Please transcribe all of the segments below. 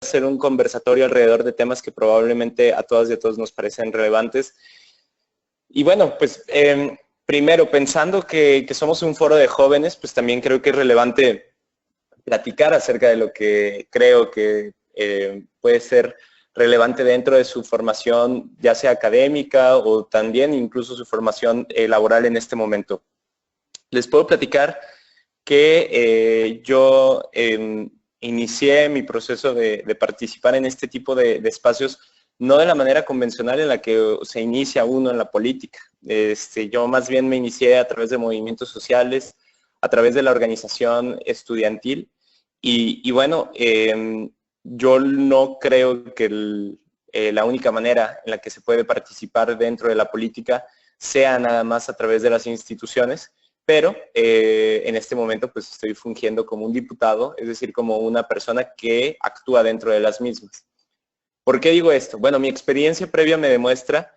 hacer un conversatorio alrededor de temas que probablemente a todas y a todos nos parecen relevantes. Y bueno, pues primero, pensando que somos un foro de jóvenes, pues también creo que es relevante platicar acerca de lo que creo que puede ser relevante dentro de su formación, ya sea académica o también incluso su formación laboral en este momento. Les puedo platicar que yo inicié mi proceso de participar en este tipo de espacios no de la manera convencional en la que se inicia uno en la política. Yo más bien me inicié a través de movimientos sociales, a través de la organización estudiantil y bueno, yo no creo que la única manera en la que se puede participar dentro de la política sea nada más a través de las instituciones, pero en este momento pues estoy fungiendo como un diputado, es decir, como una persona que actúa dentro de las mismas. ¿Por qué digo esto? Bueno, mi experiencia previa me demuestra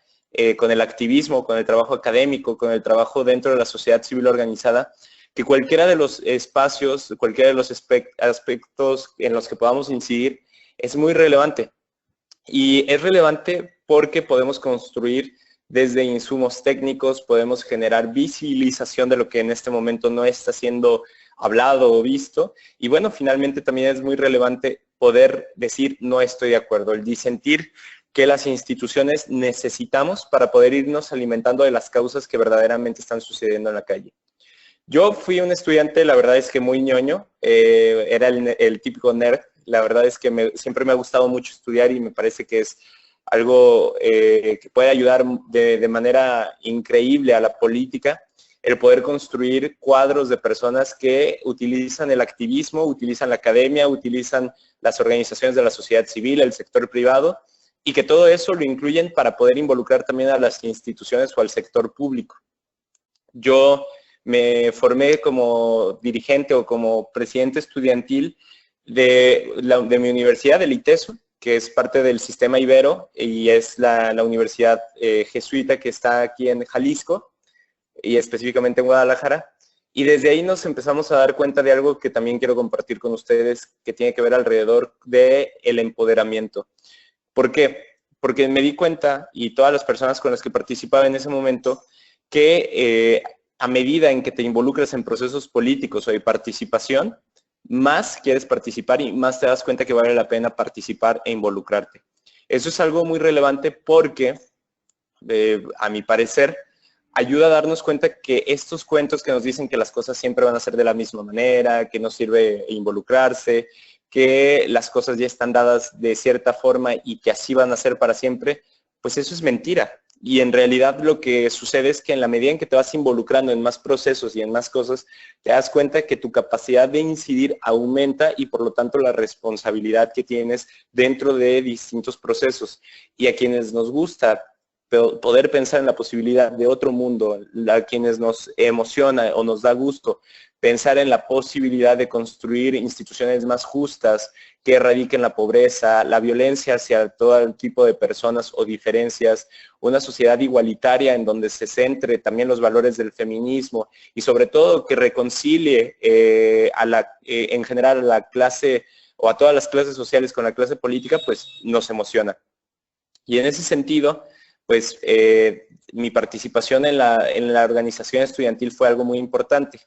con el activismo, con el trabajo académico, con el trabajo dentro de la sociedad civil organizada, que cualquiera de los espacios, cualquiera de los aspectos en los que podamos incidir es muy relevante. Y es relevante porque podemos construir desde insumos técnicos, podemos generar visibilización de lo que en este momento no está siendo hablado o visto. Y bueno, finalmente también es muy relevante poder decir no estoy de acuerdo, el disentir que las instituciones necesitamos para poder irnos alimentando de las causas que verdaderamente están sucediendo en la calle. Yo fui un estudiante, la verdad es que muy ñoño, era el típico nerd, la verdad es que siempre me ha gustado mucho estudiar y me parece que es algo que puede ayudar de manera increíble a la política, el poder construir cuadros de personas que utilizan el activismo, utilizan la academia, utilizan las organizaciones de la sociedad civil, el sector privado, y que todo eso lo incluyen para poder involucrar también a las instituciones o al sector público. Yo me formé como dirigente o como presidente estudiantil de mi universidad, del ITESO, que es parte del sistema Ibero y es la universidad jesuita que está aquí en Jalisco y específicamente en Guadalajara. Y desde ahí nos empezamos a dar cuenta de algo que también quiero compartir con ustedes, que tiene que ver alrededor del empoderamiento. ¿Por qué? Porque me di cuenta, y todas las personas con las que participaba en ese momento, que a medida en que te involucras en procesos políticos o de participación, más quieres participar y más te das cuenta que vale la pena participar e involucrarte. Eso es algo muy relevante porque, a mi parecer, ayuda a darnos cuenta que estos cuentos que nos dicen que las cosas siempre van a ser de la misma manera, que no sirve involucrarse, que las cosas ya están dadas de cierta forma y que así van a ser para siempre, pues eso es mentira. Y en realidad lo que sucede es que en la medida en que te vas involucrando en más procesos y en más cosas, te das cuenta que tu capacidad de incidir aumenta y por lo tanto la responsabilidad que tienes dentro de distintos procesos. Y a quienes nos gusta poder pensar en la posibilidad de otro mundo, a quienes nos emociona o nos da gusto pensar en la posibilidad de construir instituciones más justas que erradiquen la pobreza, la violencia hacia todo tipo de personas o diferencias, una sociedad igualitaria en donde se centre también los valores del feminismo y sobre todo que reconcilie en general a la clase o a todas las clases sociales con la clase política, pues nos emociona. Y en ese sentido, pues mi participación en la organización estudiantil fue algo muy importante.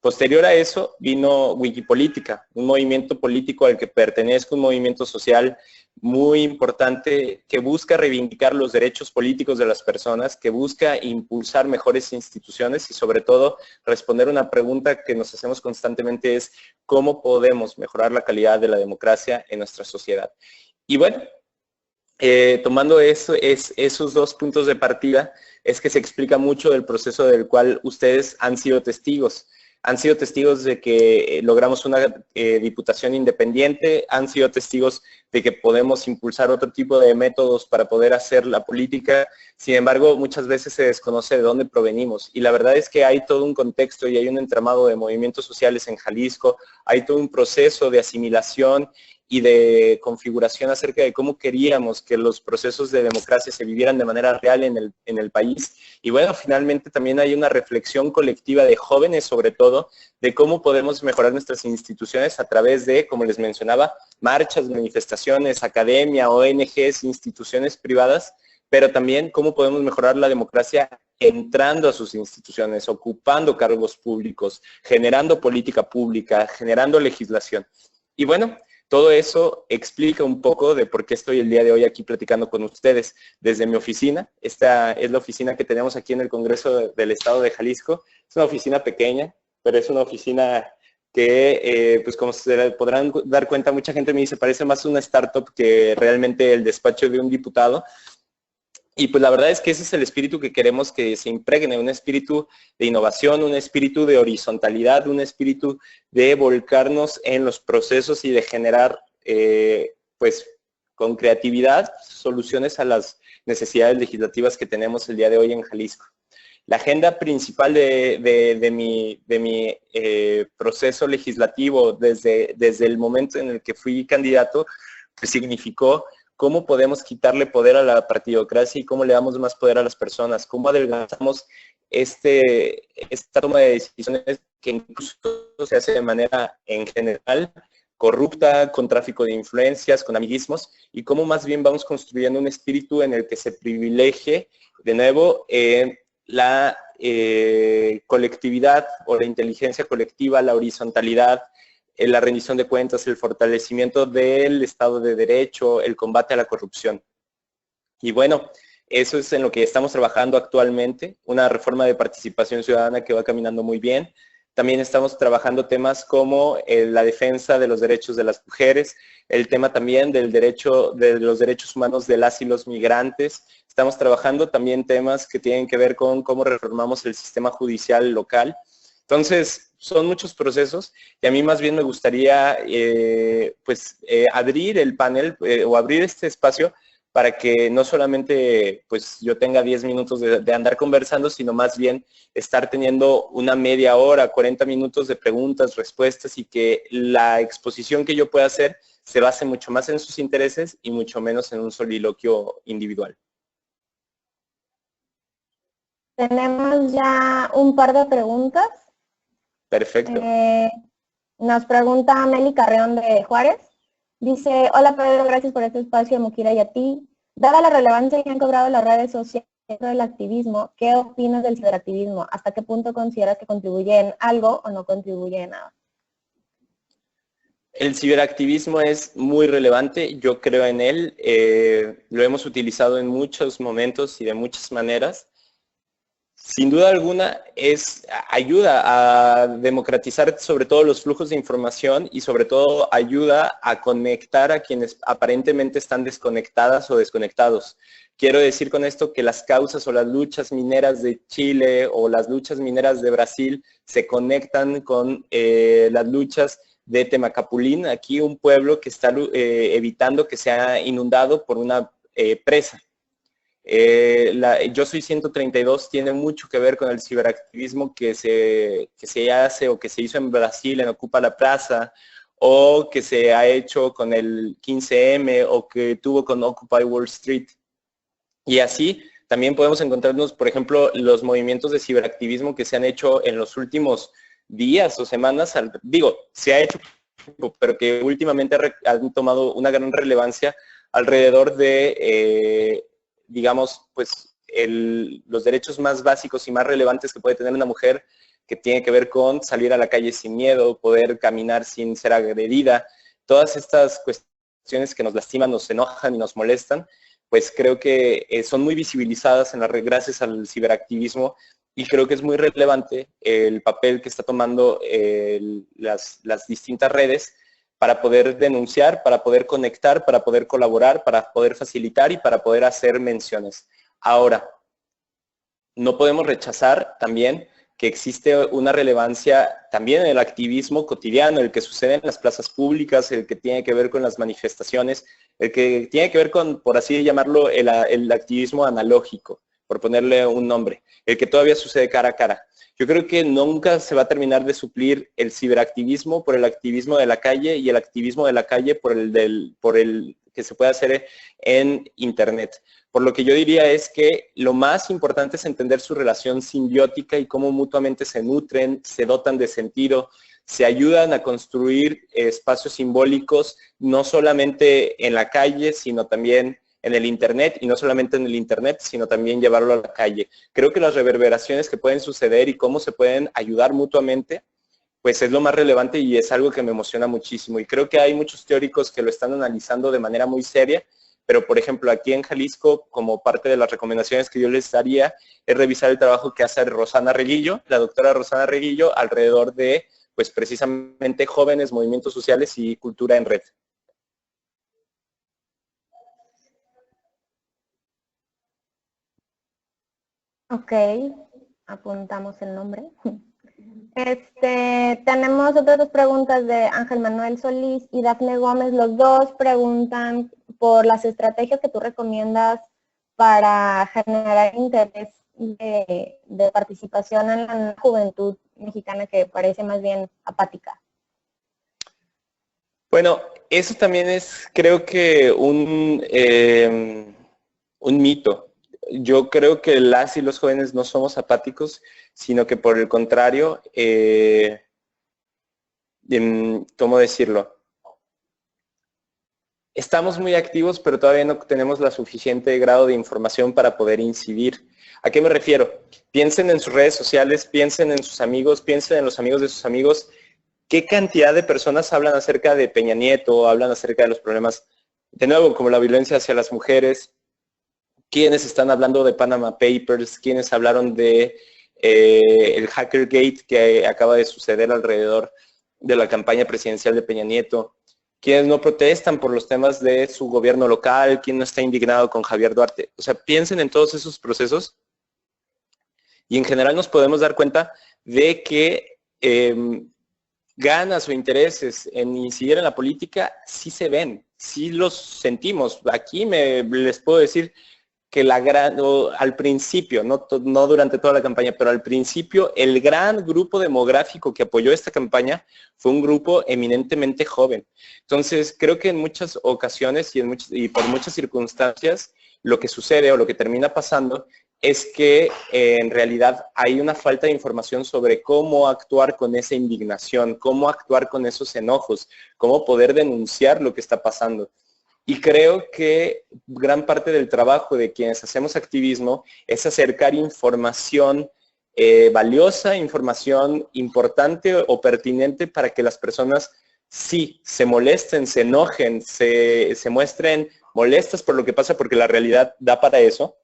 Posterior a eso vino Wikipolítica, un movimiento político al que pertenezco, un movimiento social muy importante que busca reivindicar los derechos políticos de las personas, que busca impulsar mejores instituciones y sobre todo responder una pregunta que nos hacemos constantemente es ¿cómo podemos mejorar la calidad de la democracia en nuestra sociedad? Y bueno, tomando esos dos puntos de partida, es que se explica mucho del proceso del cual ustedes han sido testigos. Han sido testigos de que logramos una diputación independiente, han sido testigos de que podemos impulsar otro tipo de métodos para poder hacer la política. Sin embargo, muchas veces se desconoce de dónde provenimos. Y la verdad es que hay todo un contexto y hay un entramado de movimientos sociales en Jalisco, hay todo un proceso de asimilación y de configuración acerca de cómo queríamos que los procesos de democracia se vivieran de manera real en el país. Y bueno, finalmente también hay una reflexión colectiva de jóvenes, sobre todo, de cómo podemos mejorar nuestras instituciones a través de, como les mencionaba, marchas, manifestaciones, academia, ONGs, instituciones privadas, pero también cómo podemos mejorar la democracia entrando a sus instituciones, ocupando cargos públicos, generando política pública, generando legislación. Y bueno, todo eso explica un poco de por qué estoy el día de hoy aquí platicando con ustedes desde mi oficina. Esta es la oficina que tenemos aquí en el Congreso del Estado de Jalisco. Es una oficina pequeña, pero es una oficina que, pues como se podrán dar cuenta, mucha gente me dice, parece más una startup que realmente el despacho de un diputado. Y pues la verdad es que ese es el espíritu que queremos que se impregne, un espíritu de innovación, un espíritu de horizontalidad, un espíritu de volcarnos en los procesos y de generar, pues con creatividad, soluciones a las necesidades legislativas que tenemos el día de hoy en Jalisco. La agenda principal de mi proceso legislativo desde el momento en el que fui candidato, pues significó cómo podemos quitarle poder a la partidocracia y cómo le damos más poder a las personas, cómo adelgazamos esta toma de decisiones que incluso se hace de manera en general corrupta, con tráfico de influencias, con amiguismos, y cómo más bien vamos construyendo un espíritu en el que se privilegie de nuevo la colectividad o la inteligencia colectiva, la horizontalidad, la rendición de cuentas, el fortalecimiento del Estado de Derecho, el combate a la corrupción. Y bueno, eso es en lo que estamos trabajando actualmente, una reforma de participación ciudadana que va caminando muy bien. También estamos trabajando temas como la defensa de los derechos de las mujeres, el tema también del derecho, de los derechos humanos de las y los migrantes. Estamos trabajando también temas que tienen que ver con cómo reformamos el sistema judicial local. Entonces, son muchos procesos y a mí más bien me gustaría abrir el panel o abrir este espacio para que no solamente pues yo tenga 10 minutos de andar conversando, sino más bien estar teniendo una media hora, 40 minutos de preguntas, respuestas y que la exposición que yo pueda hacer se base mucho más en sus intereses y mucho menos en un soliloquio individual. Tenemos ya un par de preguntas. Perfecto. Nos pregunta Meli Carreón de Juárez. Dice, hola Pedro, gracias por este espacio, Mukira, y a ti. Dada la relevancia que han cobrado las redes sociales del activismo, ¿qué opinas del ciberactivismo? ¿Hasta qué punto consideras que contribuye en algo o no contribuye en nada? El ciberactivismo es muy relevante, yo creo en él, lo hemos utilizado en muchos momentos y de muchas maneras. Sin duda alguna ayuda a democratizar sobre todo los flujos de información y sobre todo ayuda a conectar a quienes aparentemente están desconectadas o desconectados. Quiero decir con esto que las causas o las luchas mineras de Chile o las luchas mineras de Brasil se conectan con las luchas de Temacapulín, aquí un pueblo que está evitando que sea inundado por una presa. Yo Soy 132 tiene mucho que ver con el ciberactivismo que se hace o que se hizo en Brasil en Ocupa la Plaza, o que se ha hecho con el 15M o que tuvo con Occupy Wall Street. Y así también podemos encontrarnos, por ejemplo, los movimientos de ciberactivismo que se han hecho en los últimos días o semanas, se ha hecho, pero que últimamente han tomado una gran relevancia alrededor de digamos, pues los derechos más básicos y más relevantes que puede tener una mujer, que tiene que ver con salir a la calle sin miedo, poder caminar sin ser agredida, todas estas cuestiones que nos lastiman, nos enojan y nos molestan, pues creo que son muy visibilizadas gracias al ciberactivismo y creo que es muy relevante el papel que está tomando las distintas redes para poder denunciar, para poder conectar, para poder colaborar, para poder facilitar y para poder hacer menciones. Ahora, no podemos rechazar también que existe una relevancia también en el activismo cotidiano, el que sucede en las plazas públicas, el que tiene que ver con las manifestaciones, el que tiene que ver con, por así llamarlo, el activismo analógico, por ponerle un nombre, el que todavía sucede cara a cara. Yo creo que nunca se va a terminar de suplir el ciberactivismo por el activismo de la calle y el activismo de la calle por el que se puede hacer en Internet. Por lo que yo diría es que lo más importante es entender su relación simbiótica y cómo mutuamente se nutren, se dotan de sentido, se ayudan a construir espacios simbólicos, no solamente en la calle, sino también en el Internet, y no solamente en el Internet, sino también llevarlo a la calle. Creo que las reverberaciones que pueden suceder y cómo se pueden ayudar mutuamente, pues es lo más relevante y es algo que me emociona muchísimo. Y creo que hay muchos teóricos que lo están analizando de manera muy seria, pero por ejemplo aquí en Jalisco, como parte de las recomendaciones que yo les daría, es revisar el trabajo que hace Rosana Reguillo, la doctora Rosana Reguillo, alrededor de, pues precisamente jóvenes, movimientos sociales y cultura en red. Ok, apuntamos el nombre. Tenemos otras dos preguntas de Ángel Manuel Solís y Dafne Gómez. Los dos preguntan por las estrategias que tú recomiendas para generar interés de participación en la juventud mexicana que parece más bien apática. Bueno, eso también es, creo que, un mito. Yo creo que las y los jóvenes no somos apáticos, sino que por el contrario, ¿cómo decirlo? Estamos muy activos, pero todavía no tenemos la suficiente grado de información para poder incidir. ¿A qué me refiero? Piensen en sus redes sociales, piensen en sus amigos, piensen en los amigos de sus amigos. ¿Qué cantidad de personas hablan acerca de Peña Nieto, hablan acerca de los problemas, de nuevo, como la violencia hacia las mujeres? ¿Quiénes están hablando de Panama Papers? ¿Quiénes hablaron de el Hackergate que acaba de suceder alrededor de la campaña presidencial de Peña Nieto? ¿Quiénes no protestan por los temas de su gobierno local? ¿Quién no está indignado con Javier Duarte? O sea, piensen en todos esos procesos y en general nos podemos dar cuenta de que ganas o intereses en incidir en la política sí se ven, sí los sentimos. Aquí les puedo decir que al principio, no durante toda la campaña, pero al principio el gran grupo demográfico que apoyó esta campaña fue un grupo eminentemente joven. Entonces, creo que en muchas ocasiones y por muchas circunstancias, lo que sucede o lo que termina pasando es que en realidad hay una falta de información sobre cómo actuar con esa indignación, cómo actuar con esos enojos, cómo poder denunciar lo que está pasando. Y creo que gran parte del trabajo de quienes hacemos activismo es acercar información valiosa, información importante o pertinente para que las personas sí se molesten, se enojen, se muestren molestas por lo que pasa, porque la realidad da para eso.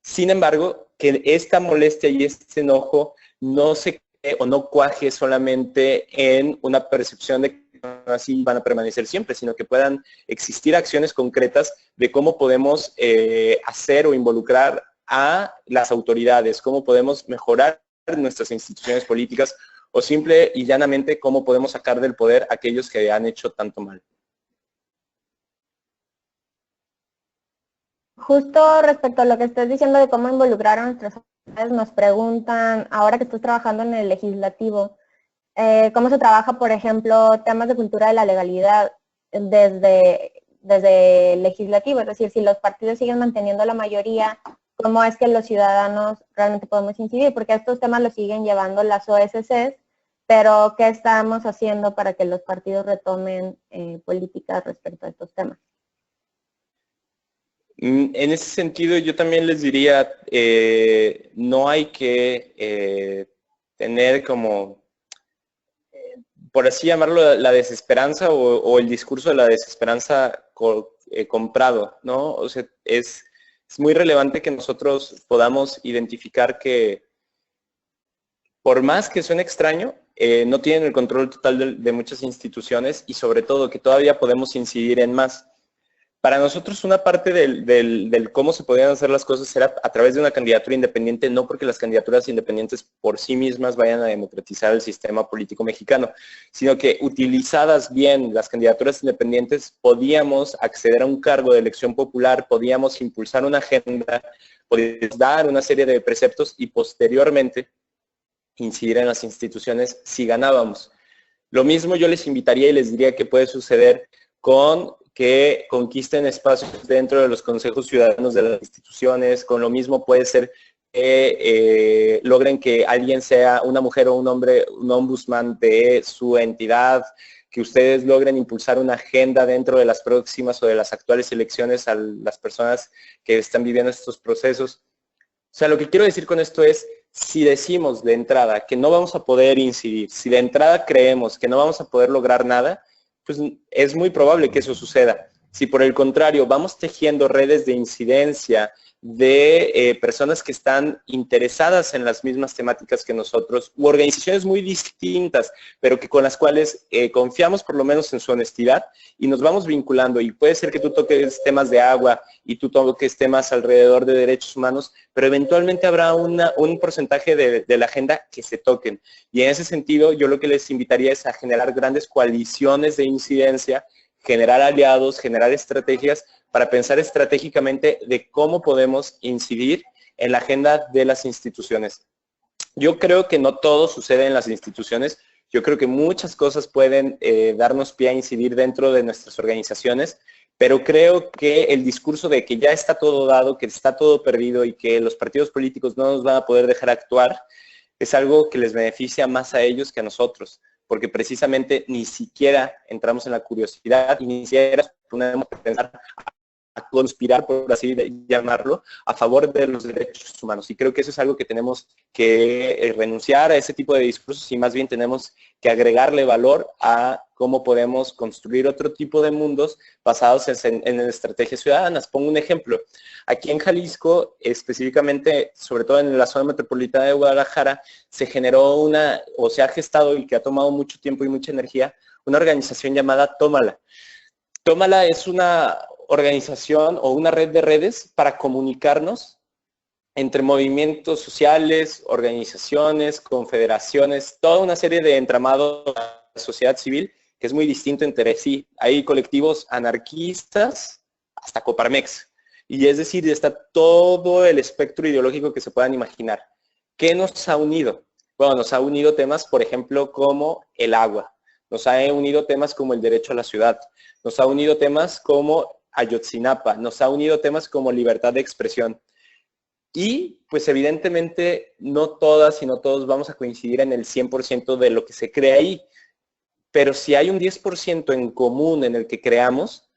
Sin embargo, que esta molestia y este enojo no se quede o no cuaje solamente en una percepción de que así van a permanecer siempre, sino que puedan existir acciones concretas de cómo podemos hacer o involucrar a las autoridades, cómo podemos mejorar nuestras instituciones políticas o simple y llanamente cómo podemos sacar del poder a aquellos que han hecho tanto mal. Justo respecto a lo que estás diciendo de cómo involucrar a nuestras autoridades, nos preguntan, ahora que estás trabajando en el legislativo, cómo se trabaja, por ejemplo, temas de cultura de la legalidad desde el legislativo, es decir, si los partidos siguen manteniendo la mayoría, ¿cómo es que los ciudadanos realmente podemos incidir? Porque estos temas los siguen llevando las OSCs, pero ¿qué estamos haciendo para que los partidos retomen políticas respecto a estos temas? En ese sentido, yo también les diría, no hay que tener como, por así llamarlo, la desesperanza o el discurso de la desesperanza comprado, ¿no? O sea, es muy relevante que nosotros podamos identificar que, por más que suene extraño, no tienen el control total de muchas instituciones y sobre todo que todavía podemos incidir en más. Para nosotros una parte del cómo se podían hacer las cosas era a través de una candidatura independiente, no porque las candidaturas independientes por sí mismas vayan a democratizar el sistema político mexicano, sino que utilizadas bien las candidaturas independientes podíamos acceder a un cargo de elección popular, podíamos impulsar una agenda, podíamos dar una serie de preceptos y posteriormente incidir en las instituciones si ganábamos. Lo mismo yo les invitaría y les diría que puede suceder con que conquisten espacios dentro de los consejos ciudadanos de las instituciones, con lo mismo puede ser que logren que alguien sea una mujer o un hombre, un ombudsman de su entidad, que ustedes logren impulsar una agenda dentro de las próximas o de las actuales elecciones a las personas que están viviendo estos procesos. O sea, lo que quiero decir con esto es, si decimos de entrada que no vamos a poder incidir, si de entrada creemos que no vamos a poder lograr nada, pues es muy probable que eso suceda. Si por el contrario vamos tejiendo redes de incidencia de personas que están interesadas en las mismas temáticas que nosotros, u organizaciones muy distintas, pero que con las cuales confiamos por lo menos en su honestidad y nos vamos vinculando, y puede ser que tú toques temas de agua y tú toques temas alrededor de derechos humanos, pero eventualmente habrá un porcentaje de la agenda que se toquen. Y en ese sentido, yo lo que les invitaría es a generar grandes coaliciones de incidencia, generar aliados, generar estrategias para pensar estratégicamente de cómo podemos incidir en la agenda de las instituciones. Yo creo que no todo sucede en las instituciones, yo creo que muchas cosas pueden darnos pie a incidir dentro de nuestras organizaciones, pero creo que el discurso de que ya está todo dado, que está todo perdido y que los partidos políticos no nos van a poder dejar actuar, es algo que les beneficia más a ellos que a nosotros, porque precisamente ni siquiera entramos en la curiosidad y ni siquiera podemos pensar a conspirar, por así llamarlo, a favor de los derechos humanos. Y creo que eso es algo que tenemos que renunciar a ese tipo de discursos y más bien tenemos que agregarle valor a cómo podemos construir otro tipo de mundos basados en estrategias ciudadanas. Pongo un ejemplo. Aquí en Jalisco, específicamente, sobre todo en la zona metropolitana de Guadalajara, se generó o se ha gestado y que ha tomado mucho tiempo y mucha energía, una organización llamada Tómala. Tómala es una organización o una red de redes para comunicarnos entre movimientos sociales, organizaciones, confederaciones, toda una serie de entramados de la sociedad civil que es muy distinto entre sí. Hay colectivos anarquistas hasta Coparmex. Y es decir, está todo el espectro ideológico que se puedan imaginar. ¿Qué nos ha unido? Bueno, nos ha unido temas, por ejemplo, como el agua. Nos ha unido temas como el derecho a la ciudad. Nos ha unido temas como Ayotzinapa. Nos ha unido temas como libertad de expresión. Y pues evidentemente no todas y no todos vamos a coincidir en el 100% de lo que se cree ahí. Pero si hay un 10% en común en el que creamos,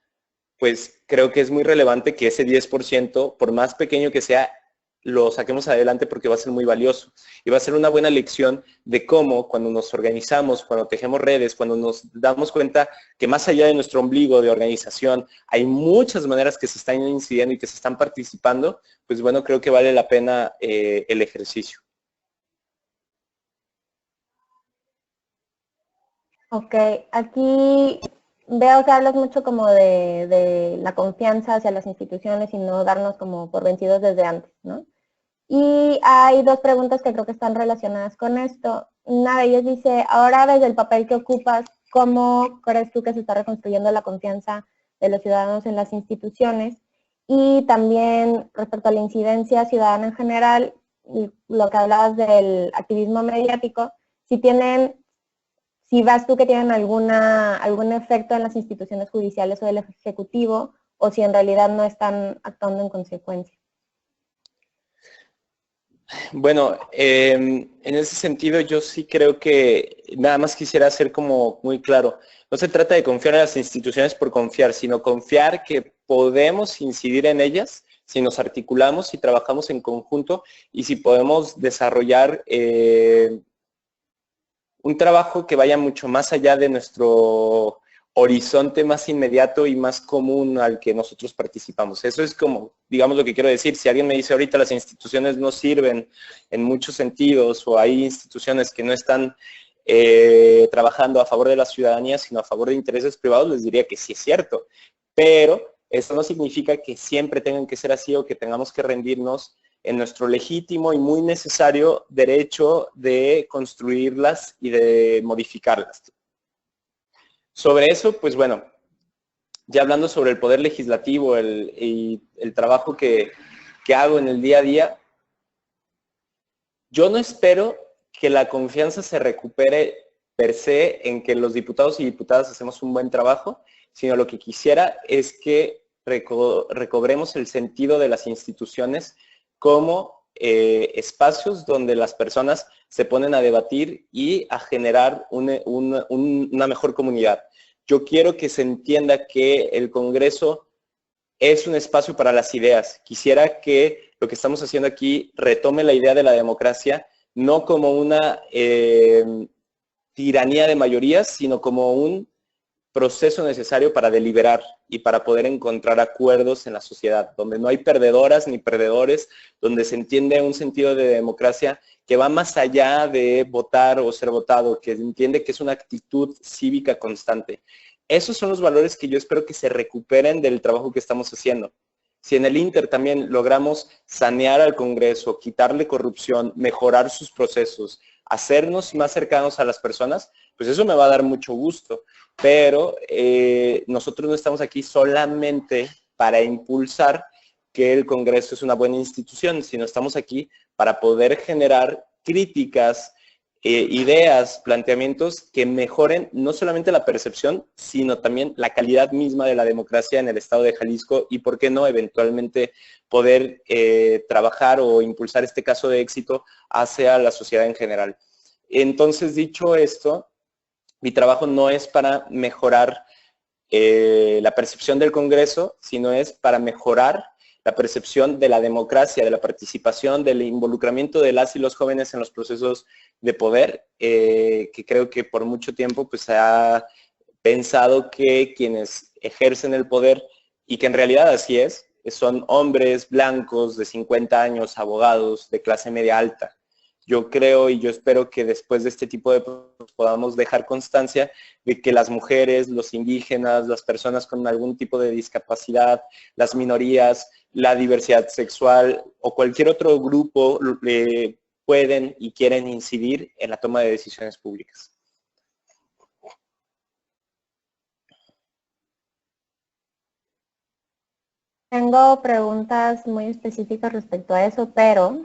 pues creo que es muy relevante que ese 10%, por más pequeño que sea, lo saquemos adelante porque va a ser muy valioso. Y va a ser una buena lección de cómo cuando nos organizamos, cuando tejemos redes, cuando nos damos cuenta que más allá de nuestro ombligo de organización, hay muchas maneras que se están incidiendo y que se están participando, pues bueno, creo que vale la pena el ejercicio. Ok, aquí veo que hablas mucho como de la confianza hacia las instituciones y no darnos como por vencidos desde antes, ¿no? Y hay dos preguntas que creo que están relacionadas con esto. Una de ellas dice, ahora desde el papel que ocupas, ¿cómo crees tú que se está reconstruyendo la confianza de los ciudadanos en las instituciones? Y también respecto a la incidencia ciudadana en general, lo que hablabas del activismo mediático, si vas tú que tienen algún efecto en las instituciones judiciales o del Ejecutivo, o si en realidad no están actuando en consecuencia. Bueno, en ese sentido yo sí creo que nada más quisiera ser como muy claro. No se trata de confiar en las instituciones por confiar, sino confiar que podemos incidir en ellas si nos articulamos, si trabajamos en conjunto y si podemos desarrollar un trabajo que vaya mucho más allá de nuestro horizonte más inmediato y más común al que nosotros participamos. Eso es como, digamos, lo que quiero decir. Si alguien me dice ahorita las instituciones no sirven en muchos sentidos o hay instituciones que no están trabajando a favor de la ciudadanía, sino a favor de intereses privados, les diría que sí es cierto. Pero eso no significa que siempre tengan que ser así o que tengamos que rendirnos en nuestro legítimo y muy necesario derecho de construirlas y de modificarlas. Sobre eso, pues bueno, ya hablando sobre el poder legislativo y el trabajo que hago en el día a día, yo no espero que la confianza se recupere per se en que los diputados y diputadas hacemos un buen trabajo, sino lo que quisiera es que recobremos el sentido de las instituciones como espacios donde las personas se ponen a debatir y a generar una mejor comunidad. Yo quiero que se entienda que el Congreso es un espacio para las ideas. Quisiera que lo que estamos haciendo aquí retome la idea de la democracia, no como una tiranía de mayorías, sino como un proceso necesario para deliberar y para poder encontrar acuerdos en la sociedad, donde no hay perdedoras ni perdedores, donde se entiende un sentido de democracia que va más allá de votar o ser votado, que entiende que es una actitud cívica constante. Esos son los valores que yo espero que se recuperen del trabajo que estamos haciendo. Si en el Inter también logramos sanear al Congreso, quitarle corrupción, mejorar sus procesos, hacernos más cercanos a las personas, pues eso me va a dar mucho gusto. Pero nosotros no estamos aquí solamente para impulsar que el Congreso es una buena institución, sino estamos aquí para poder generar críticas, ideas, planteamientos que mejoren no solamente la percepción, sino también la calidad misma de la democracia en el estado de Jalisco y, por qué no, eventualmente poder trabajar o impulsar este caso de éxito hacia la sociedad en general. Entonces, dicho esto, mi trabajo no es para mejorar la percepción del Congreso, sino es para mejorar la percepción de la democracia, de la participación, del involucramiento de las y los jóvenes en los procesos de poder, que creo que por mucho tiempo pues, se ha pensado que quienes ejercen el poder, y que en realidad así es, son hombres blancos de 50 años, abogados de clase media alta. Yo creo y yo espero que después de este tipo de procesos podamos dejar constancia de que las mujeres, los indígenas, las personas con algún tipo de discapacidad, las minorías, la diversidad sexual o cualquier otro grupo pueden y quieren incidir en la toma de decisiones públicas. Tengo preguntas muy específicas respecto a eso, pero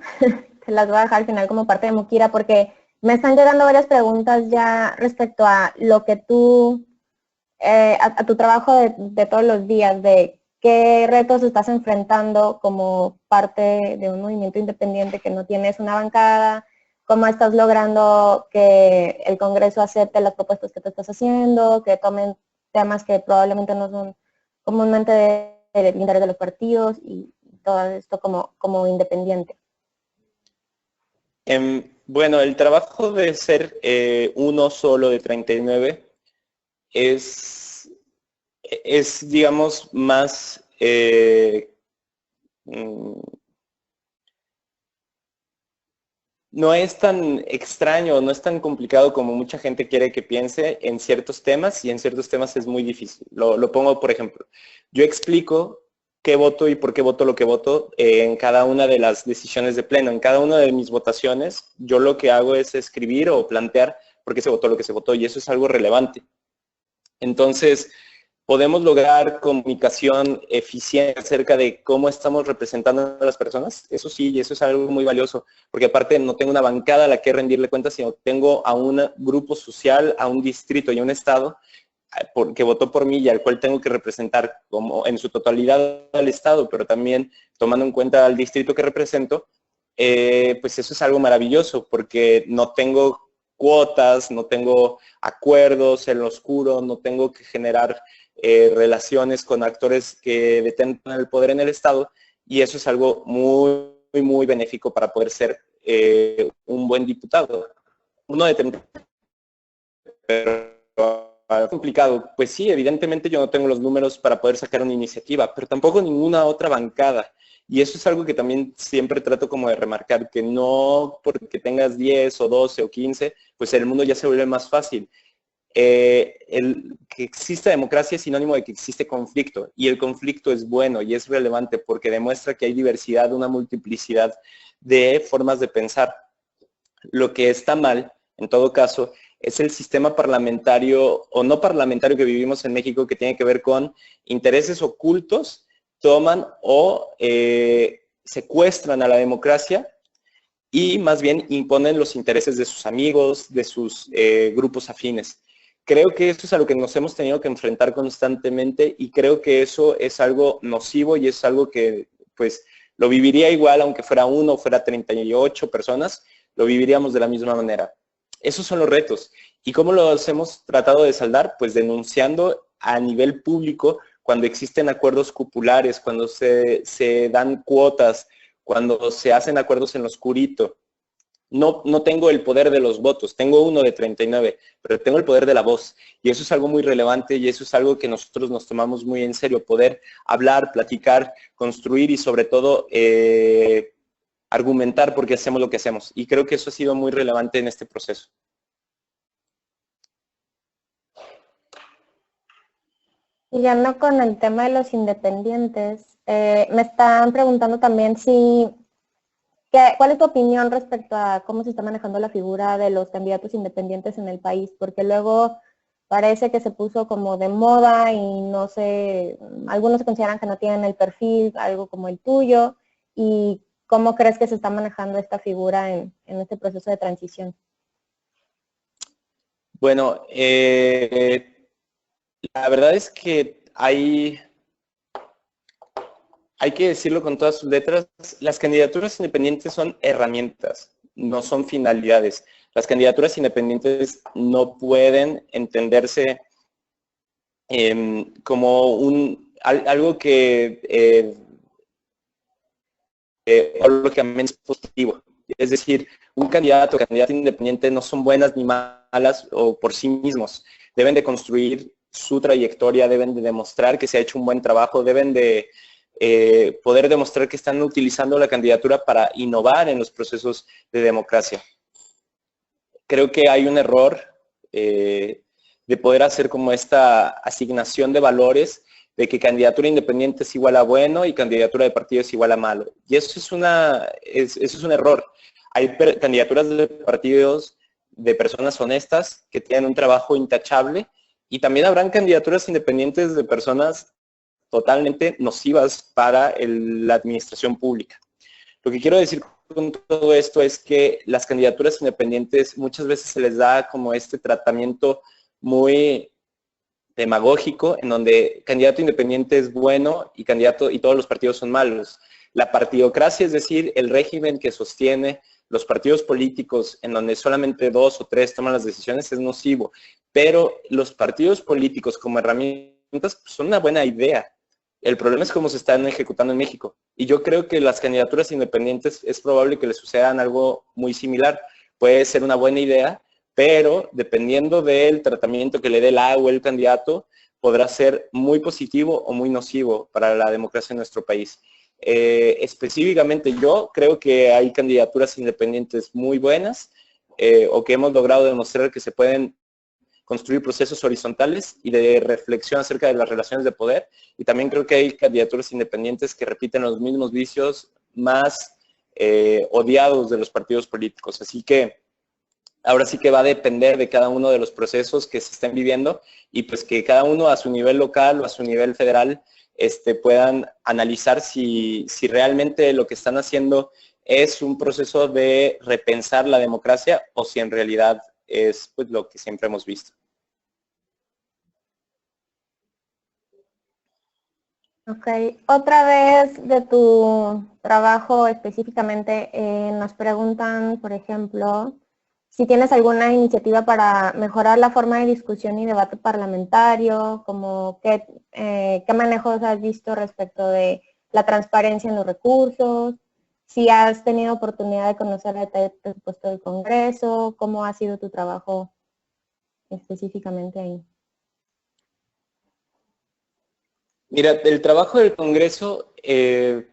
te las voy a dejar al final como parte de Mukira porque me están llegando varias preguntas ya respecto a lo que tú, a tu trabajo de todos los días, de qué retos estás enfrentando como parte de un movimiento independiente que no tienes una bancada, cómo estás logrando que el Congreso acepte las propuestas que tú estás haciendo, que tomen temas que probablemente no son comúnmente del interés de los partidos y todo esto como independiente. Bueno, el trabajo de ser uno solo de 39 es digamos, más no es tan extraño, no es tan complicado como mucha gente quiere que piense en ciertos temas, y en ciertos temas es muy difícil. Lo pongo, por ejemplo, yo explico qué voto y por qué voto lo que voto en cada una de las decisiones de pleno. En cada una de mis votaciones, yo lo que hago es escribir o plantear por qué se votó lo que se votó, y eso es algo relevante. Entonces, podemos lograr comunicación eficiente acerca de cómo estamos representando a las personas. Eso sí, y eso es algo muy valioso, porque aparte no tengo una bancada a la que rendirle cuentas, sino tengo a un grupo social, a un distrito y a un estado que votó por mí y al cual tengo que representar como en su totalidad al estado, pero también tomando en cuenta al distrito que represento, pues eso es algo maravilloso, porque no tengo cuotas, no tengo acuerdos en lo oscuro, no tengo que generar relaciones con actores que detentan el poder en el Estado, y eso es algo muy, muy, muy benéfico para poder ser un buen diputado. Uno de 30, pero complicado. Pues sí, evidentemente yo no tengo los números para poder sacar una iniciativa, pero tampoco ninguna otra bancada. Y eso es algo que también siempre trato como de remarcar, que no porque tengas 10 o 12 o 15, pues el mundo ya se vuelve más fácil. El que exista democracia es sinónimo de que existe conflicto, y el conflicto es bueno y es relevante porque demuestra que hay diversidad, una multiplicidad de formas de pensar. Lo que está mal, en todo caso, es el sistema parlamentario o no parlamentario que vivimos en México, que tiene que ver con intereses ocultos, toman o secuestran a la democracia y más bien imponen los intereses de sus amigos, de sus grupos afines. Creo que eso es a lo que nos hemos tenido que enfrentar constantemente y creo que eso es algo nocivo y es algo que pues lo viviría igual aunque fuera uno o fuera 38 personas, lo viviríamos de la misma manera. Esos son los retos. ¿Y cómo los hemos tratado de saldar? Pues denunciando a nivel público cuando existen acuerdos cupulares, cuando se dan cuotas, cuando se hacen acuerdos en lo oscurito. No tengo el poder de los votos, tengo uno de 39, pero tengo el poder de la voz. Y eso es algo muy relevante y eso es algo que nosotros nos tomamos muy en serio, poder hablar, platicar, construir y sobre todo argumentar por qué hacemos lo que hacemos. Y creo que eso ha sido muy relevante en este proceso. Siguiendo con el tema de los independientes, me están preguntando también ¿cuál es tu opinión respecto a cómo se está manejando la figura de los candidatos independientes en el país? Porque luego parece que se puso como de moda y no sé, algunos consideran que no tienen el perfil, algo como el tuyo. ¿Y cómo crees que se está manejando esta figura en este proceso de transición? Bueno, la verdad es que hay que decirlo con todas sus letras, las candidaturas independientes son herramientas, no son finalidades. Las candidaturas independientes no pueden entenderse como algo que es positivo. Es decir, un candidato o candidata independiente no son buenas ni malas o por sí mismos. Deben de construir su trayectoria, deben de demostrar que se ha hecho un buen trabajo, deben de poder demostrar que están utilizando la candidatura para innovar en los procesos de democracia. Creo que hay un error de poder hacer como esta asignación de valores de que candidatura independiente es igual a bueno y candidatura de partido es igual a malo. Y eso es un error. Hay candidaturas de partidos de personas honestas que tienen un trabajo intachable y también habrán candidaturas independientes de personas totalmente nocivas para la administración pública. Lo que quiero decir con todo esto es que las candidaturas independientes muchas veces se les da como este tratamiento muy demagógico, en donde candidato independiente es bueno y todos los partidos son malos. La partidocracia, es decir, el régimen que sostiene los partidos políticos en donde solamente 2 o 3 toman las decisiones es nocivo, pero los partidos políticos como herramientas pues, son una buena idea. El problema es cómo se están ejecutando en México. Y yo creo que las candidaturas independientes es probable que les sucedan algo muy similar. Puede ser una buena idea, pero dependiendo del tratamiento que le dé la o el candidato, podrá ser muy positivo o muy nocivo para la democracia en nuestro país. Específicamente yo creo que hay candidaturas independientes muy buenas o que hemos logrado demostrar que se pueden construir procesos horizontales y de reflexión acerca de las relaciones de poder. Y también creo que hay candidaturas independientes que repiten los mismos vicios más odiados de los partidos políticos. Así que ahora sí que va a depender de cada uno de los procesos que se estén viviendo y pues que cada uno a su nivel local o a su nivel federal puedan analizar si realmente lo que están haciendo es un proceso de repensar la democracia o si en realidad es pues, lo que siempre hemos visto. Ok, otra vez de tu trabajo específicamente, nos preguntan, por ejemplo, si tienes alguna iniciativa para mejorar la forma de discusión y debate parlamentario, como qué manejos has visto respecto de la transparencia en los recursos, si has tenido oportunidad de conocer el presupuesto del Congreso, cómo ha sido tu trabajo específicamente ahí. Mira, el trabajo del Congreso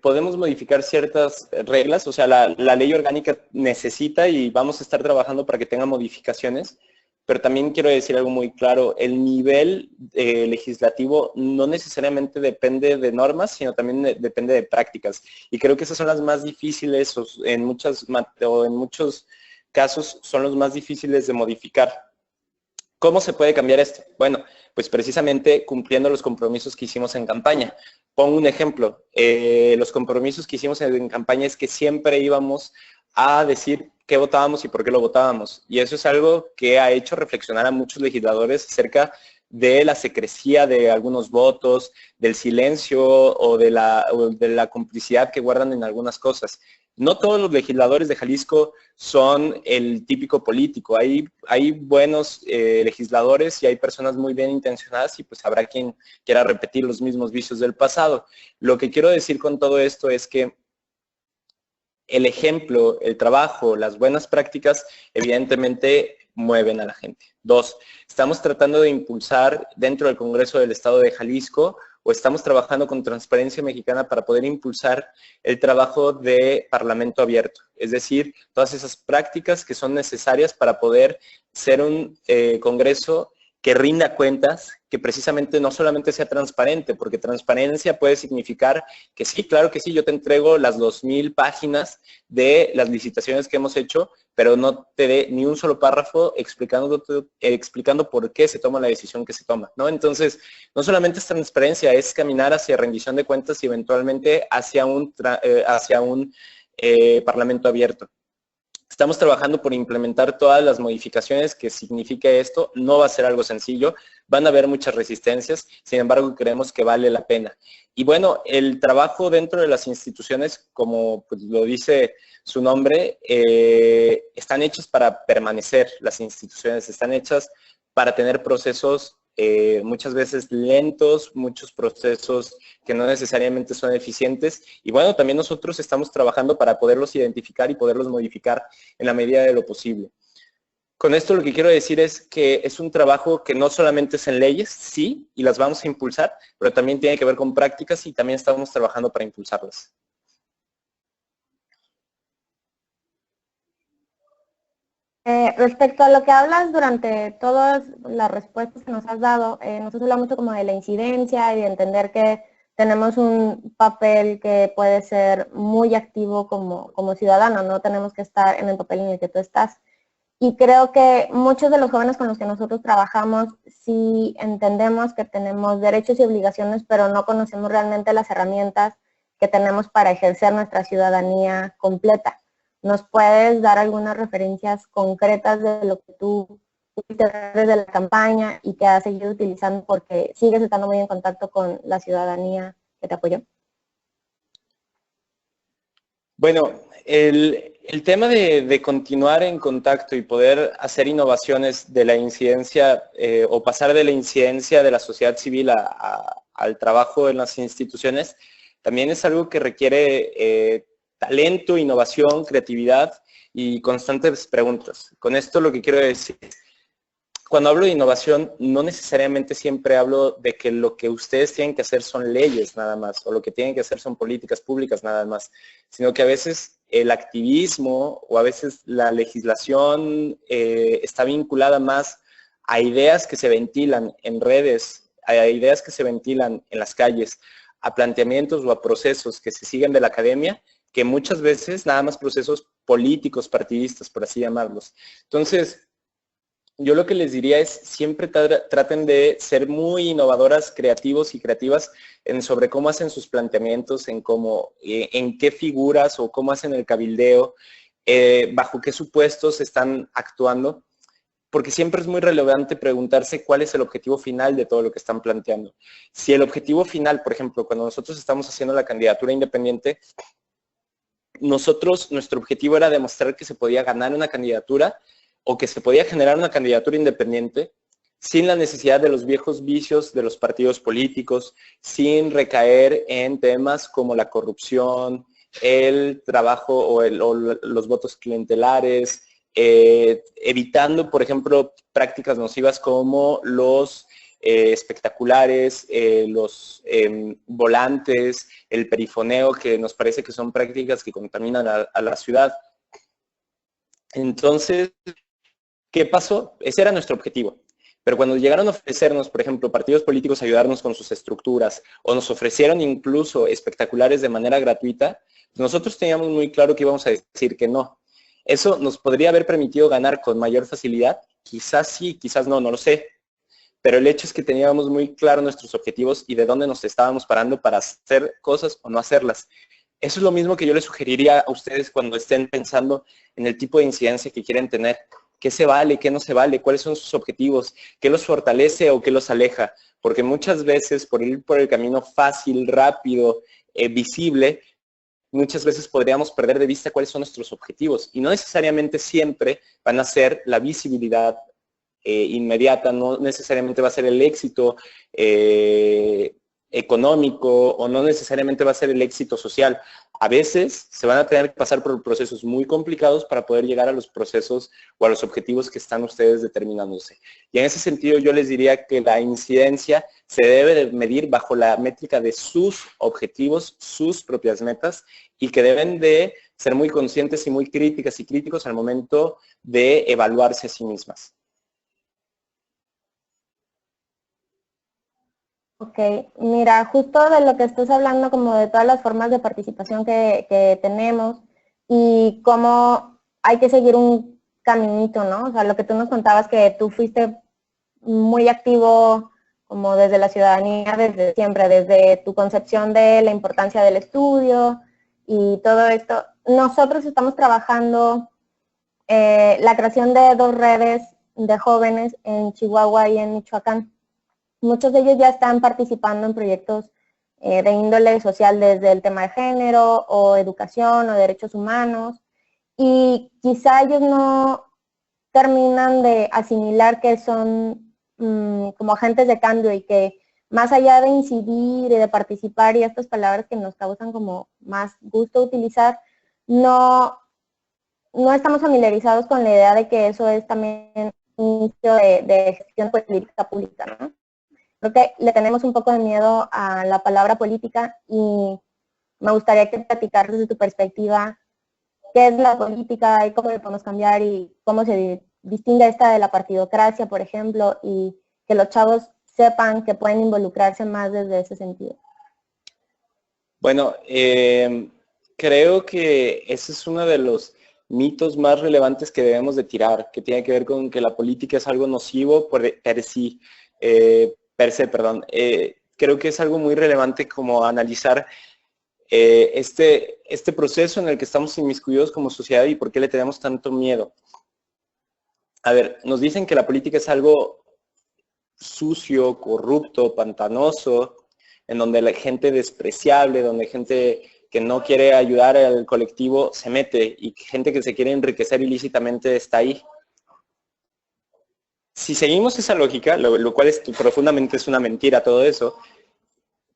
podemos modificar ciertas reglas, o sea, la ley orgánica necesita y vamos a estar trabajando para que tenga modificaciones, pero también quiero decir algo muy claro, el nivel legislativo no necesariamente depende de normas, sino también depende de prácticas. Y creo que esas son las más difíciles, o en muchos casos son los más difíciles de modificar. ¿Cómo se puede cambiar esto? Bueno, pues precisamente cumpliendo los compromisos que hicimos en campaña. Pongo un ejemplo, los compromisos que hicimos en campaña es que siempre íbamos a decir qué votábamos y por qué lo votábamos. Y eso es algo que ha hecho reflexionar a muchos legisladores acerca de la secrecía de algunos votos, del silencio o de la complicidad que guardan en algunas cosas. No todos los legisladores de Jalisco son el típico político. Hay buenos legisladores y hay personas muy bien intencionadas y pues habrá quien quiera repetir los mismos vicios del pasado. Lo que quiero decir con todo esto es que el ejemplo, el trabajo, las buenas prácticas, evidentemente mueven a la gente. 2, estamos tratando de impulsar dentro del Congreso del Estado de Jalisco o estamos trabajando con Transparencia Mexicana para poder impulsar el trabajo de Parlamento abierto. Es decir, todas esas prácticas que son necesarias para poder ser un Congreso que rinda cuentas, que precisamente no solamente sea transparente, porque transparencia puede significar que sí, claro que sí, yo te entrego las 2000 páginas de las licitaciones que hemos hecho, pero no te dé ni un solo párrafo explicando por qué se toma la decisión que se toma, ¿no? Entonces, no solamente es transparencia, es caminar hacia rendición de cuentas y eventualmente hacia un Parlamento abierto. Estamos trabajando por implementar todas las modificaciones que signifique esto. No va a ser algo sencillo, van a haber muchas resistencias, sin embargo creemos que vale la pena. Y bueno, el trabajo dentro de las instituciones, como pues, lo dice su nombre, están hechas para permanecer. Las instituciones están hechas para tener procesos muchas veces lentos, muchos procesos que no necesariamente son eficientes. Y bueno, también nosotros estamos trabajando para poderlos identificar y poderlos modificar en la medida de lo posible. Con esto lo que quiero decir es que es un trabajo que no solamente es en leyes, sí, y las vamos a impulsar, pero también tiene que ver con prácticas y también estamos trabajando para impulsarlas. Respecto a lo que hablas durante todas las respuestas que nos has dado, nos has hablado mucho como de la incidencia y de entender que tenemos un papel que puede ser muy activo como ciudadano, no tenemos que estar en el papel en el que tú estás. Y creo que muchos de los jóvenes con los que nosotros trabajamos sí entendemos que tenemos derechos y obligaciones, pero no conocemos realmente las herramientas que tenemos para ejercer nuestra ciudadanía completa. ¿Nos puedes dar algunas referencias concretas de lo que tú hiciste desde la campaña y que has seguido utilizando porque sigues estando muy en contacto con la ciudadanía que te apoyó? Bueno, el tema de continuar en contacto y poder hacer innovaciones de la incidencia o pasar de la incidencia de la sociedad civil al trabajo en las instituciones, también es algo que requiere talento, innovación, creatividad y constantes preguntas. Con esto lo que quiero decir, cuando hablo de innovación, no necesariamente siempre hablo de que lo que ustedes tienen que hacer son leyes nada más, o lo que tienen que hacer son políticas públicas nada más, sino que a veces el activismo o a veces la legislación está vinculada más a ideas que se ventilan en redes, a ideas que se ventilan en las calles, a planteamientos o a procesos que se siguen de la academia, que muchas veces nada más procesos políticos, partidistas, por así llamarlos. Entonces, yo lo que les diría es siempre traten de ser muy innovadoras, creativos y creativas sobre cómo hacen sus planteamientos, en cómo, en qué figuras o cómo hacen el cabildeo, bajo qué supuestos están actuando, porque siempre es muy relevante preguntarse cuál es el objetivo final de todo lo que están planteando. Si el objetivo final, por ejemplo, cuando nosotros estamos haciendo la candidatura independiente, nuestro objetivo era demostrar que se podía ganar una candidatura o que se podía generar una candidatura independiente sin la necesidad de los viejos vicios de los partidos políticos, sin recaer en temas como la corrupción, el trabajo o los votos clientelares, evitando, por ejemplo, prácticas nocivas como los espectaculares, los volantes, el perifoneo, que nos parece que son prácticas que contaminan a la ciudad. Entonces, ¿qué pasó? Ese era nuestro objetivo. Pero cuando llegaron a ofrecernos, por ejemplo, partidos políticos ayudarnos con sus estructuras o nos ofrecieron incluso espectaculares de manera gratuita, nosotros teníamos muy claro que íbamos a decir que no. ¿Eso nos podría haber permitido ganar con mayor facilidad? Quizás sí, quizás no, no lo sé. Pero el hecho es que teníamos muy claro nuestros objetivos y de dónde nos estábamos parando para hacer cosas o no hacerlas. Eso es lo mismo que yo les sugeriría a ustedes cuando estén pensando en el tipo de incidencia que quieren tener. ¿Qué se vale? ¿Qué no se vale? ¿Cuáles son sus objetivos? ¿Qué los fortalece o qué los aleja? Porque muchas veces por ir por el camino fácil, rápido, visible, muchas veces podríamos perder de vista cuáles son nuestros objetivos. Y no necesariamente siempre van a ser la visibilidad inmediata, no necesariamente va a ser el éxito económico o no necesariamente va a ser el éxito social. A veces se van a tener que pasar por procesos muy complicados para poder llegar a los procesos o a los objetivos que están ustedes determinándose. Y en ese sentido yo les diría que la incidencia se debe de medir bajo la métrica de sus objetivos, sus propias metas, y que deben de ser muy conscientes y muy críticas y críticos al momento de evaluarse a sí mismas. Ok, mira, justo de lo que estás hablando, como de todas las formas de participación que tenemos y cómo hay que seguir un caminito, ¿no? O sea, lo que tú nos contabas, que tú fuiste muy activo como desde la ciudadanía, desde siempre, desde tu concepción de la importancia del estudio y todo esto. Nosotros estamos trabajando la creación de 2 redes de jóvenes en Chihuahua y en Michoacán. Muchos de ellos ya están participando en proyectos de índole social, desde el tema de género o educación o derechos humanos, y quizá ellos no terminan de asimilar que son como agentes de cambio, y que más allá de incidir y de participar y estas palabras que nos causan como más gusto utilizar, no estamos familiarizados con la idea de que eso es también un inicio de gestión política pública, ¿no? Creo que le tenemos un poco de miedo a la palabra política, y me gustaría que platicaras desde tu perspectiva qué es la política y cómo le podemos cambiar y cómo se distingue esta de la partidocracia, por ejemplo, y que los chavos sepan que pueden involucrarse más desde ese sentido. Bueno, creo que ese es uno de los mitos más relevantes que debemos de tirar, que tiene que ver con que la política es algo nocivo per se, perdón. Creo que es algo muy relevante como analizar este proceso en el que estamos inmiscuidos como sociedad y por qué le tenemos tanto miedo. A ver, nos dicen que la política es algo sucio, corrupto, pantanoso, en donde la gente despreciable, donde gente que no quiere ayudar al colectivo se mete, y gente que se quiere enriquecer ilícitamente está ahí. Si seguimos esa lógica, lo cual profundamente es una mentira todo eso,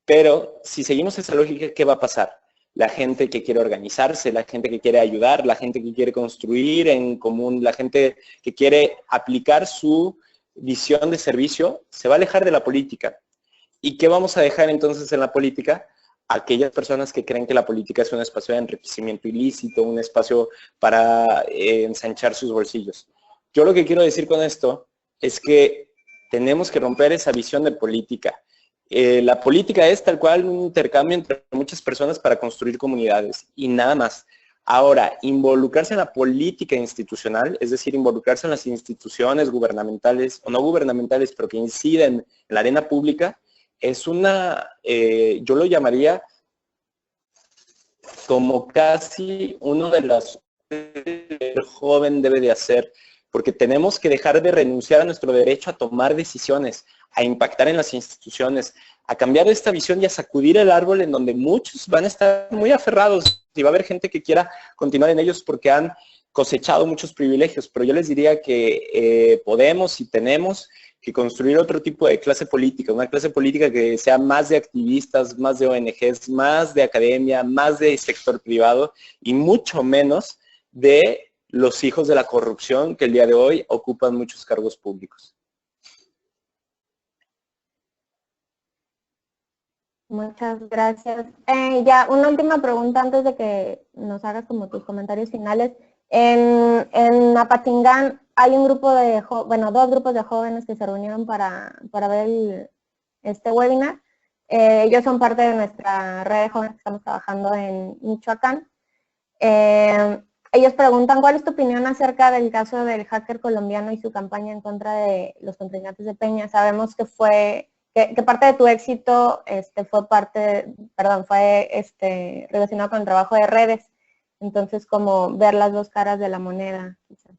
pero si seguimos esa lógica, ¿qué va a pasar? La gente que quiere organizarse, la gente que quiere ayudar, la gente que quiere construir en común, la gente que quiere aplicar su visión de servicio, se va a alejar de la política. ¿Y qué vamos a dejar entonces en la política? Aquellas personas que creen que la política es un espacio de enriquecimiento ilícito, un espacio para ensanchar sus bolsillos. Yo lo que quiero decir con esto es que tenemos que romper esa visión de política. La política es tal cual un intercambio entre muchas personas para construir comunidades y nada más. Ahora, involucrarse en la política institucional, es decir, involucrarse en las instituciones gubernamentales o no gubernamentales, pero que inciden en la arena pública, es yo lo llamaría como casi uno de las que el joven debe de hacer, porque tenemos que dejar de renunciar a nuestro derecho a tomar decisiones, a impactar en las instituciones, a cambiar esta visión y a sacudir el árbol en donde muchos van a estar muy aferrados y va a haber gente que quiera continuar en ellos porque han cosechado muchos privilegios, pero yo les diría que podemos y tenemos que construir otro tipo de clase política, una clase política que sea más de activistas, más de ONGs, más de academia, más de sector privado y mucho menos de los hijos de la corrupción que el día de hoy ocupan muchos cargos públicos. Muchas gracias. Ya, una última pregunta antes de que nos hagas como tus comentarios finales. En Apatingán hay un grupo de, dos grupos de jóvenes que se reunieron para ver este webinar. Ellos son parte de nuestra red de jóvenes que estamos trabajando en Michoacán. Ellos preguntan, ¿cuál es tu opinión acerca del caso del hacker colombiano y su campaña en contra de los contribuyentes de Peña? Sabemos que fue que parte de tu éxito fue relacionado con el trabajo de redes. Entonces, como ver las dos caras de la moneda, quizás.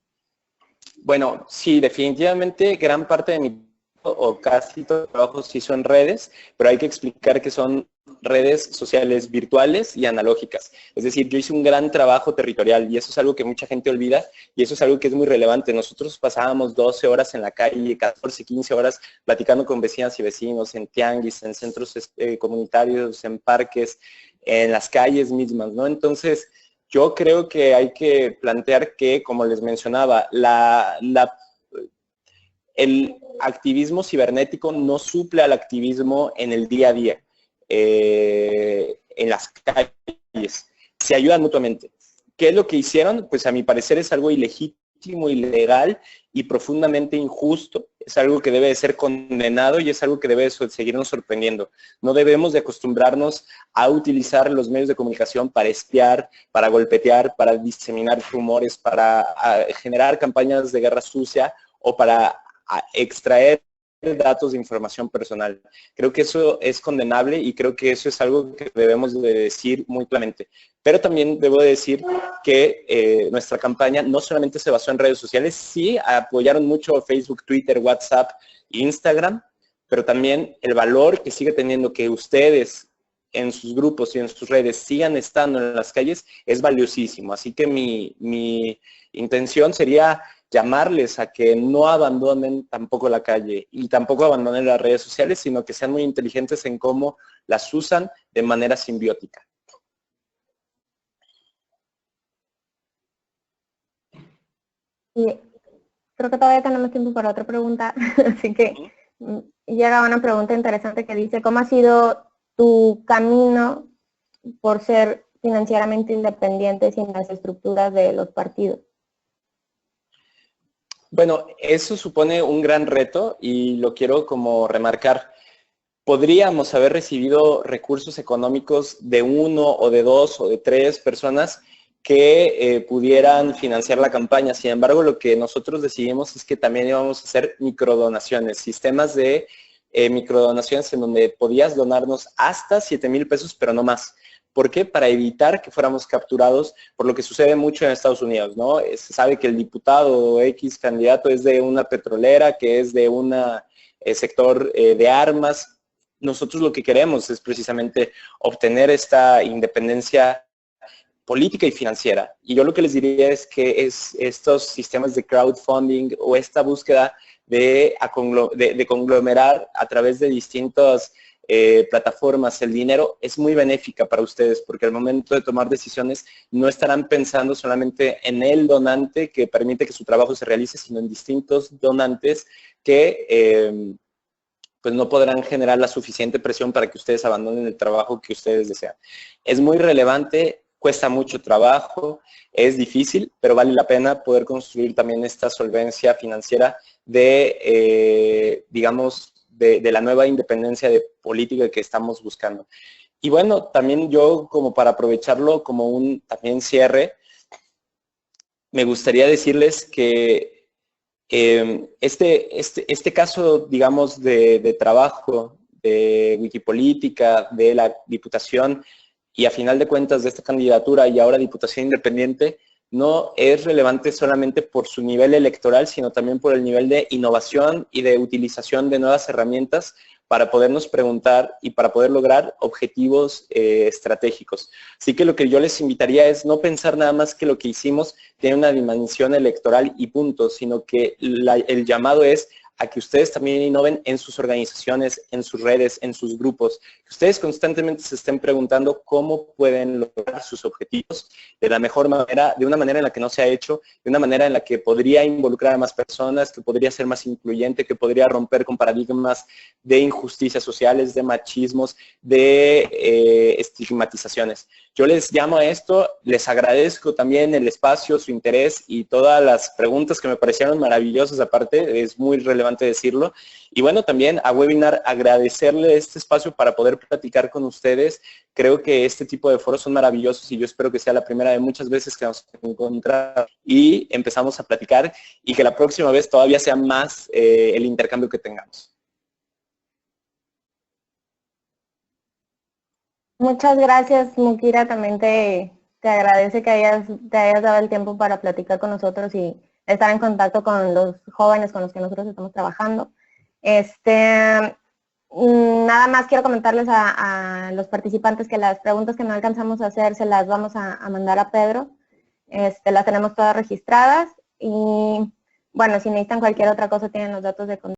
Bueno, sí, definitivamente gran parte de mi o casi todo el trabajo se hizo en redes, pero hay que explicar que son redes sociales virtuales y analógicas. Es decir, yo hice un gran trabajo territorial y eso es algo que mucha gente olvida y eso es algo que es muy relevante. Nosotros pasábamos 12 horas en la calle, 14, 15 horas platicando con vecinas y vecinos, en tianguis, en centros comunitarios, en parques, en las calles mismas, ¿no? Entonces, yo creo que hay que plantear que, como les mencionaba, el activismo cibernético no suple al activismo en el día a día, en las calles. Se ayudan mutuamente. ¿Qué es lo que hicieron? Pues a mi parecer es algo ilegítimo, ilegal y profundamente injusto. Es algo que debe de ser condenado y es algo que debe de seguirnos sorprendiendo. No debemos de acostumbrarnos a utilizar los medios de comunicación para espiar, para golpetear, para diseminar rumores, para generar campañas de guerra sucia o para extraer datos de información personal. Creo que eso es condenable y creo que eso es algo que debemos de decir muy claramente. Pero también debo decir que nuestra campaña no solamente se basó en redes sociales, sí apoyaron mucho Facebook, Twitter, WhatsApp, Instagram, pero también el valor que sigue teniendo que ustedes en sus grupos y en sus redes sigan estando en las calles es valiosísimo. Así que mi intención sería llamarles a que no abandonen tampoco la calle y tampoco abandonen las redes sociales, sino que sean muy inteligentes en cómo las usan de manera simbiótica. Y creo que todavía tenemos tiempo para otra pregunta, así que llega una pregunta interesante que dice, ¿cómo ha sido tu camino por ser financieramente independiente sin las estructuras de los partidos? Bueno, eso supone un gran reto y lo quiero como remarcar. Podríamos haber recibido recursos económicos de uno o de dos o de tres personas que pudieran financiar la campaña. Sin embargo, lo que nosotros decidimos es que también íbamos a hacer microdonaciones, sistemas de microdonaciones en donde podías donarnos hasta 7,000 pesos, pero no más. ¿Por qué? Para evitar que fuéramos capturados por lo que sucede mucho en Estados Unidos, ¿no? Se sabe que el diputado X candidato es de una petrolera, que es de un sector de armas. Nosotros lo que queremos es precisamente obtener esta independencia política y financiera. Y yo lo que les diría es que estos sistemas de crowdfunding o esta búsqueda de conglomerar a través de distintas plataformas el dinero es muy benéfica para ustedes porque al momento de tomar decisiones no estarán pensando solamente en el donante que permite que su trabajo se realice, sino en distintos donantes que pues no podrán generar la suficiente presión para que ustedes abandonen el trabajo que ustedes desean. Es muy relevante, cuesta mucho trabajo, es difícil, pero vale la pena poder construir también esta solvencia financiera de, digamos, de la nueva independencia de política que estamos buscando. Y bueno, también yo como para aprovecharlo como un también cierre, me gustaría decirles que este caso, digamos, de trabajo de Wikipolítica, de la Diputación y a final de cuentas de esta candidatura y ahora Diputación Independiente, no es relevante solamente por su nivel electoral, sino también por el nivel de innovación y de utilización de nuevas herramientas para podernos preguntar y para poder lograr objetivos estratégicos. Así que lo que yo les invitaría es no pensar nada más que lo que hicimos tiene una dimensión electoral y punto, sino que el llamado es a que ustedes también innoven en sus organizaciones, en sus redes, en sus grupos. Que ustedes constantemente se estén preguntando cómo pueden lograr sus objetivos de la mejor manera, de una manera en la que no se ha hecho, de una manera en la que podría involucrar a más personas, que podría ser más incluyente, que podría romper con paradigmas de injusticias sociales, de machismos, de estigmatizaciones. Yo les llamo a esto, les agradezco también el espacio, su interés y todas las preguntas que me parecieron maravillosas, aparte, es muy relevante decirlo. Y bueno, también a Webinar agradecerle este espacio para poder platicar con ustedes. Creo que este tipo de foros son maravillosos y yo espero que sea la primera de muchas veces que nos encontramos y empezamos a platicar y que la próxima vez todavía sea más el intercambio que tengamos. Muchas gracias, Mukira. También te agradece que te hayas dado el tiempo para platicar con nosotros y estar en contacto con los jóvenes con los que nosotros estamos trabajando. Nada más quiero comentarles a los participantes que las preguntas que no alcanzamos a hacer se las vamos a mandar a Pedro. Las tenemos todas registradas y bueno, si necesitan cualquier otra cosa tienen los datos de contacto.